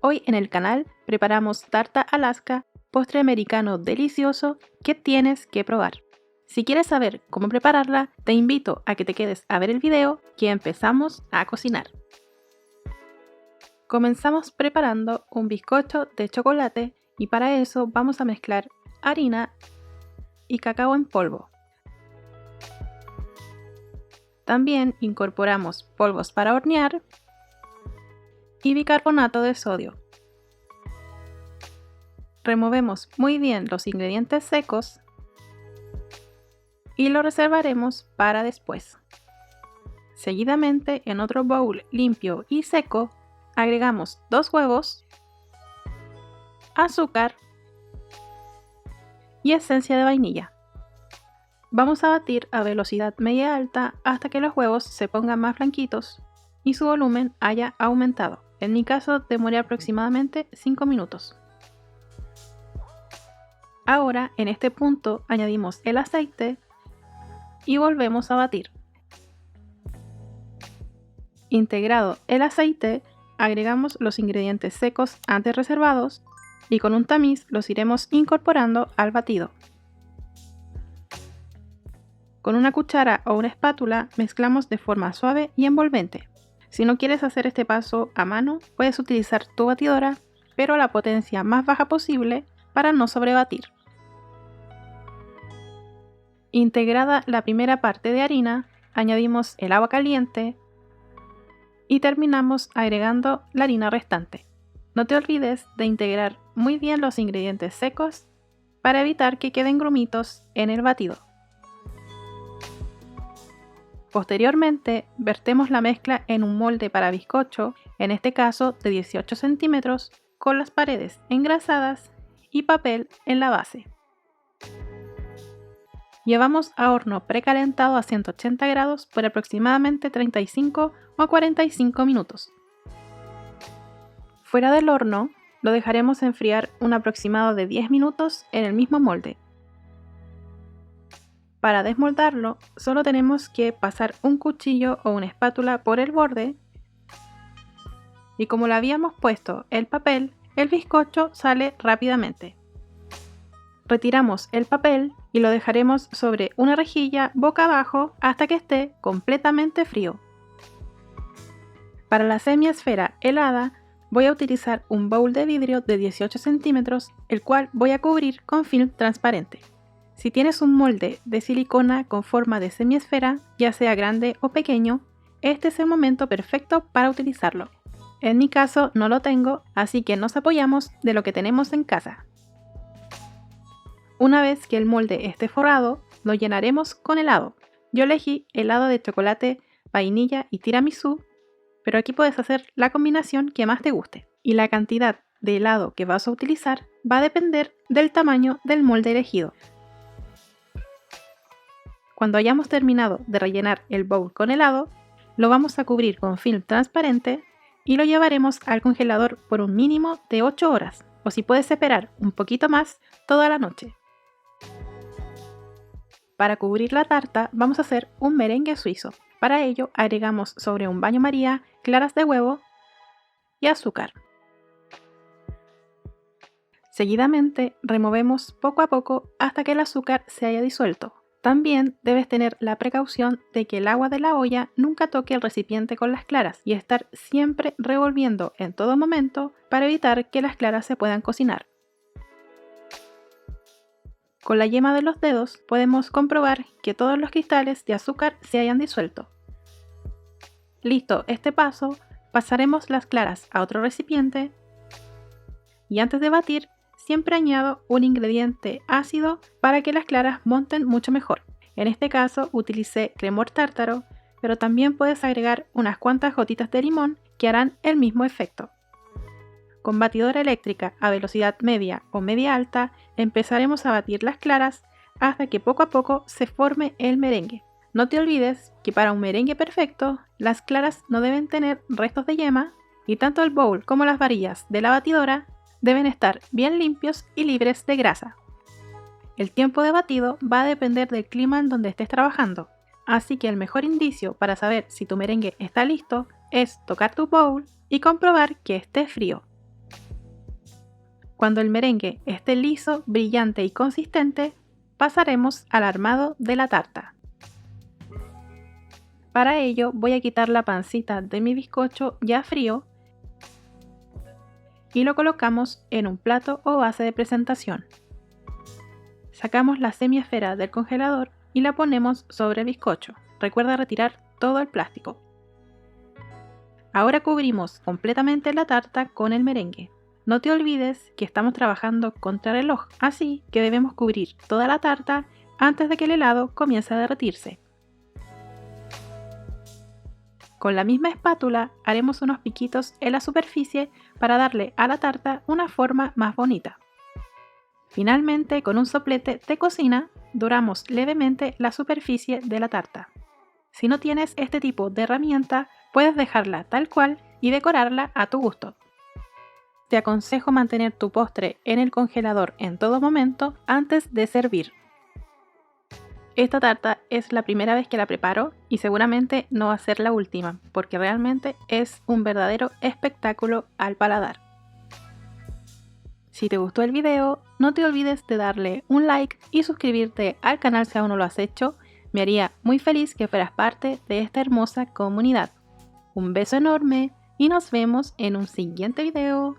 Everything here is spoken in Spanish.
Hoy en el canal preparamos tarta Alaska, postre americano delicioso que tienes que probar. Si quieres saber cómo prepararla, te invito a que te quedes a ver el video que empezamos a cocinar. Comenzamos preparando un bizcocho de chocolate y para eso vamos a mezclar harina y cacao en polvo. También incorporamos polvos para hornear y bicarbonato de sodio. Removemos muy bien los ingredientes secos y lo reservaremos para después. Seguidamente, en otro bowl limpio y seco, agregamos 2 huevos, azúcar y esencia de vainilla. Vamos a batir a velocidad media alta hasta que los huevos se pongan más blanquitos y su volumen haya aumentado. En mi caso demoré aproximadamente 5 minutos. Ahora en este punto añadimos el aceite y volvemos a batir. Integrado el aceite, agregamos los ingredientes secos antes reservados y con un tamiz los iremos incorporando al batido. Con una cuchara o una espátula mezclamos de forma suave y envolvente. Si no quieres hacer este paso a mano, puedes utilizar tu batidora, pero a la potencia más baja posible para no sobrebatir. Integrada la primera parte de harina, añadimos el agua caliente y terminamos agregando la harina restante. No te olvides de integrar muy bien los ingredientes secos para evitar que queden grumitos en el batido. Posteriormente, vertemos la mezcla en un molde para bizcocho, en este caso de 18 centímetros, con las paredes engrasadas y papel en la base. Llevamos a horno precalentado a 180 grados por aproximadamente 35 o 45 minutos. Fuera del horno, lo dejaremos enfriar un aproximado de 10 minutos en el mismo molde. Para desmoldarlo, solo tenemos que pasar un cuchillo o una espátula por el borde y como le habíamos puesto el papel, el bizcocho sale rápidamente. Retiramos el papel y lo dejaremos sobre una rejilla boca abajo hasta que esté completamente frío. Para la semiesfera helada voy a utilizar un bowl de vidrio de 18 centímetros, el cual voy a cubrir con film transparente. Si tienes un molde de silicona con forma de semiesfera, ya sea grande o pequeño, este es el momento perfecto para utilizarlo. En mi caso no lo tengo, así que nos apoyamos de lo que tenemos en casa. Una vez que el molde esté forrado, lo llenaremos con helado. Yo elegí helado de chocolate, vainilla y tiramisú, pero aquí puedes hacer la combinación que más te guste. Y la cantidad de helado que vas a utilizar va a depender del tamaño del molde elegido. Cuando hayamos terminado de rellenar el bowl con helado, lo vamos a cubrir con film transparente y lo llevaremos al congelador por un mínimo de 8 horas, o si puedes esperar un poquito más, toda la noche. Para cubrir la tarta vamos a hacer un merengue suizo. Para ello agregamos sobre un baño María claras de huevo y azúcar. Seguidamente removemos poco a poco hasta que el azúcar se haya disuelto. También debes tener la precaución de que el agua de la olla nunca toque el recipiente con las claras y estar siempre revolviendo en todo momento para evitar que las claras se puedan cocinar. Con la yema de los dedos podemos comprobar que todos los cristales de azúcar se hayan disuelto. Listo este paso, pasaremos las claras a otro recipiente y antes de batir siempre añado un ingrediente ácido para que las claras monten mucho mejor. En este caso utilicé cremor tártaro, pero también puedes agregar unas cuantas gotitas de limón que harán el mismo efecto. Con batidora eléctrica a velocidad media o media alta empezaremos a batir las claras hasta que poco a poco se forme el merengue. No te olvides que para un merengue perfecto las claras no deben tener restos de yema y tanto el bowl como las varillas de la batidora deben estar bien limpios y libres de grasa. El tiempo de batido va a depender del clima en donde estés trabajando, así que el mejor indicio para saber si tu merengue está listo es tocar tu bowl y comprobar que esté frío. Cuando el merengue esté liso, brillante y consistente, pasaremos al armado de la tarta. Para ello voy a quitar la pancita de mi bizcocho ya frío y lo colocamos en un plato o base de presentación. Sacamos la semiesfera del congelador y la ponemos sobre el bizcocho. Recuerda retirar todo el plástico. Ahora cubrimos completamente la tarta con el merengue. No te olvides que estamos trabajando contra reloj, así que debemos cubrir toda la tarta antes de que el helado comience a derretirse. Con la misma espátula haremos unos piquitos en la superficie para darle a la tarta una forma más bonita. Finalmente, con un soplete de cocina, doramos levemente la superficie de la tarta. Si no tienes este tipo de herramienta, puedes dejarla tal cual y decorarla a tu gusto. Te aconsejo mantener tu postre en el congelador en todo momento antes de servir. Esta tarta es la primera vez que la preparo y seguramente no va a ser la última, porque realmente es un verdadero espectáculo al paladar. Si te gustó el video, no te olvides de darle un like y suscribirte al canal si aún no lo has hecho. Me haría muy feliz que fueras parte de esta hermosa comunidad. Un beso enorme y nos vemos en un siguiente video.